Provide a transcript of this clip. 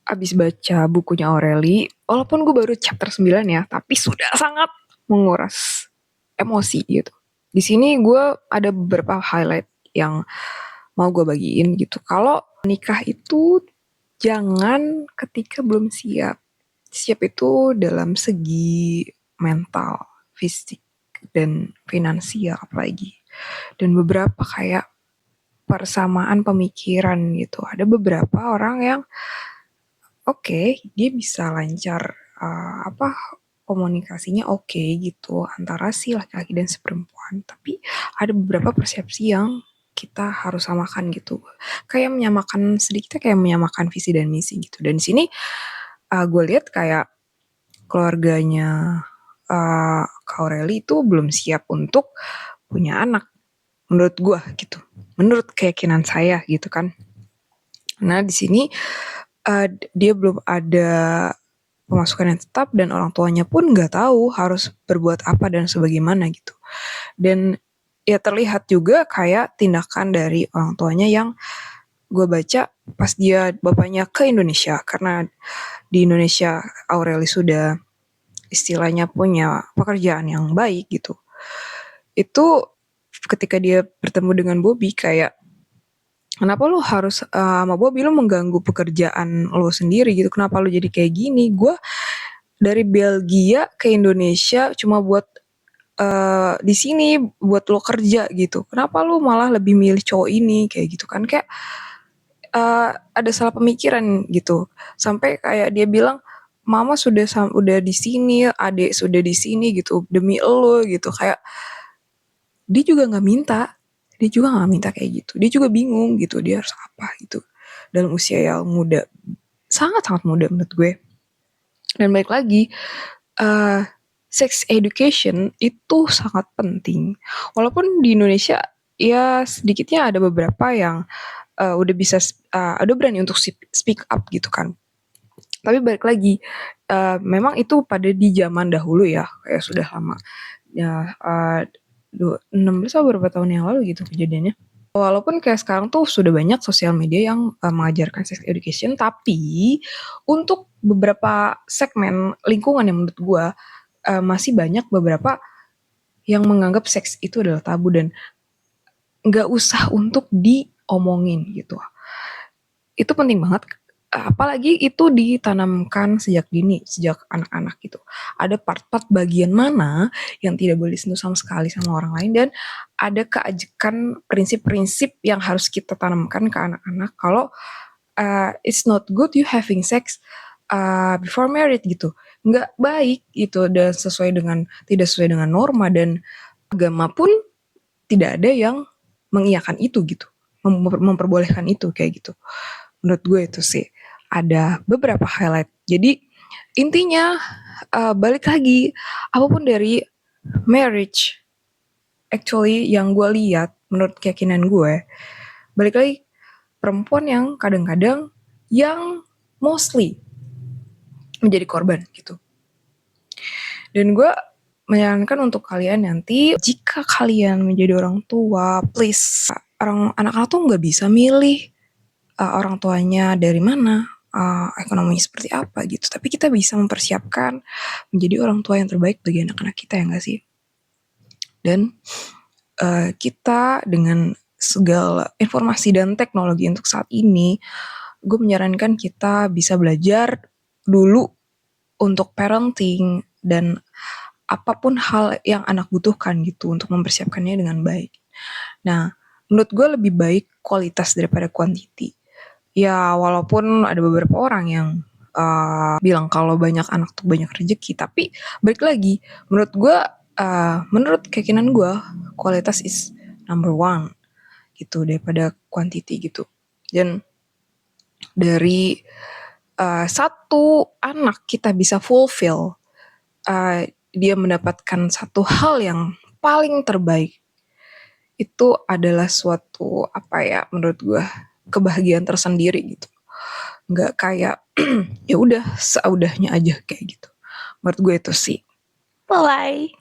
abis baca bukunya Aureli, walaupun gue baru chapter 9 ya, tapi sudah sangat menguras emosi gitu. Di sini gue ada beberapa highlight yang mau gue bagiin gitu. Kalau nikah itu jangan ketika belum siap. Siap itu dalam segi mental, fisik, dan finansial apalagi. Dan beberapa kayak persamaan pemikiran gitu. Ada beberapa orang yang dia bisa lancar komunikasinya gitu antara si laki-laki dan si perempuan. Tapi ada beberapa persepsi yang kita harus samakan gitu. Kayak menyamakan visi dan misi gitu. Dan di sini gue lihat kayak keluarganya Kak Aureli itu belum siap untuk punya anak. Menurut gue gitu. Menurut keyakinan saya gitu kan. Nah di sini dia belum ada pemasukan yang tetap dan orang tuanya pun nggak tahu harus berbuat apa dan sebagaimana gitu. Dan ya terlihat juga kayak tindakan dari orang tuanya yang gue baca pas dia bapaknya ke Indonesia, karena di Indonesia Aureli sudah istilahnya punya pekerjaan yang baik gitu. Itu ketika dia bertemu dengan Bobby kayak, kenapa lo harus sama Bobby, lo mengganggu pekerjaan lo sendiri gitu, kenapa lo jadi kayak gini? Gue dari Belgia ke Indonesia cuma buat di sini buat lo kerja gitu. Kenapa lo malah lebih milih cowok ini kayak gitu kan? Kayak ada salah pemikiran gitu. Sampai kayak dia bilang, mama udah di sini, adik sudah di sini gitu demi lo gitu. Kayak dia juga nggak minta kayak gitu. Dia juga bingung gitu, dia harus apa gitu dalam usia yang muda, sangat muda menurut gue. Dan balik lagi, sex education itu sangat penting. Walaupun di Indonesia ya sedikitnya ada beberapa yang udah bisa ada berani untuk speak up gitu kan. Tapi balik lagi, memang itu pada di zaman dahulu ya, kayak sudah lama. Ya 16 atau beberapa tahun yang lalu gitu kejadiannya. Walaupun kayak sekarang tuh sudah banyak sosial media yang mengajarkan sex education, tapi untuk beberapa segmen lingkungan yang menurut gue masih banyak beberapa yang menganggap seks itu adalah tabu dan nggak usah untuk diomongin gitu. Itu penting banget, apalagi itu ditanamkan sejak dini, sejak anak-anak gitu. Ada part-part bagian mana yang tidak boleh disentuh sama sekali sama orang lain, dan ada keajekan prinsip-prinsip yang harus kita tanamkan ke anak-anak kalau it's not good you having sex before married gitu. Nggak baik gitu, dan tidak sesuai dengan norma, dan agama pun tidak ada yang mengiyakan itu gitu, memperbolehkan itu kayak gitu. Menurut gue itu sih ada beberapa highlight. Jadi intinya balik lagi, apapun dari marriage, actually yang gue lihat menurut keyakinan gue, balik lagi perempuan yang kadang-kadang yang mostly menjadi korban gitu. Dan gue menyarankan untuk kalian nanti, jika kalian menjadi orang tua, please, anak-anak tuh nggak bisa milih orang tuanya dari mana, ekonomi seperti apa gitu. Tapi kita bisa mempersiapkan menjadi orang tua yang terbaik bagi anak-anak kita, ya nggak sih? Dan kita dengan segala informasi dan teknologi untuk saat ini, gue menyarankan kita bisa belajar dulu untuk parenting dan apapun hal yang anak butuhkan gitu untuk mempersiapkannya dengan baik. Nah, menurut gue lebih baik kualitas daripada quantity. Ya walaupun ada beberapa orang yang bilang kalau banyak anak tuh banyak rezeki, tapi balik lagi, menurut gue, menurut keyakinan gue, kualitas is number one gitu daripada quantity gitu. Dan dari satu anak kita bisa fulfill, dia mendapatkan satu hal yang paling terbaik, itu adalah suatu menurut gue kebahagiaan tersendiri gitu. Nggak kayak ya udah seudahnya aja kayak gitu. Menurut gue itu sih. Bye.